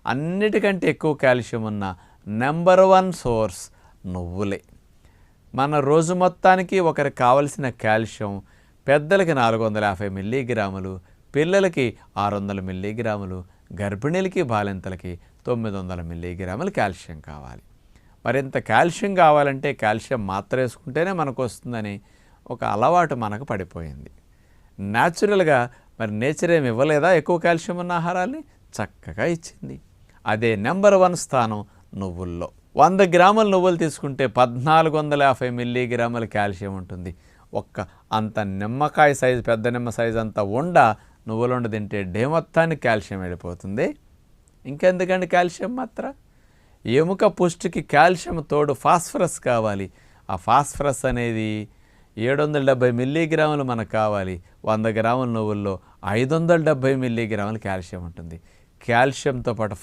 అన్నిటికంటే ఎక్కువ కాల్షియం ఉన్న నెంబర్ 1 సోర్స్ నువ్వులే. మన రోజు మొత్తానికి ఒకరికి కావలసిన కాల్షియం పెద్దలకి 450 మిల్లీగ్రాములు, పిల్లలకి 600 మిల్లీగ్రాములు, గర్భిణీలకి బాలింతలకి 900 మిల్లీగ్రాములు కాల్షియం కావాలి. మరింత కాల్షియం కావాలంటే కాల్షియం మాత్ర వేసుకుంటేనే మనకు వస్తుందని ఒక అలవాటు మనకు పడిపోయింది. న్యాచురల్గా మరి నేచర్ ఏమి ఇవ్వలేదా ఎక్కువ కాల్షియం ఉన్న ఆహారాల్ని? చక్కగా ఇచ్చింది. అదే నెంబర్ 1 స్థానం నువ్వుల్లో. 100 గ్రాముల నువ్వులు తీసుకుంటే 1450 మిల్లీగ్రాముల కాల్షియం ఉంటుంది. అంత నిమ్మకాయ సైజు, పెద్ద నిమ్మ సైజు అంత నువ్వులుండ తింటే డే మొత్తానికి కాల్షియం వెళ్ళిపోతుంది. ఇంకెందుకండి కాల్షియం మాత్ర? ఎముక పుష్టికి కాల్షియం తోడు ఫాస్ఫరస్ కావాలి. ఆ ఫాస్ఫరస్ అనేది 770 మిల్లీగ్రాములు మనకు కావాలి. 100 గ్రాముల నువ్వుల్లో 570 మిల్లీగ్రాముల కాల్షియం ఉంటుంది. కాల్షియంతో పాటు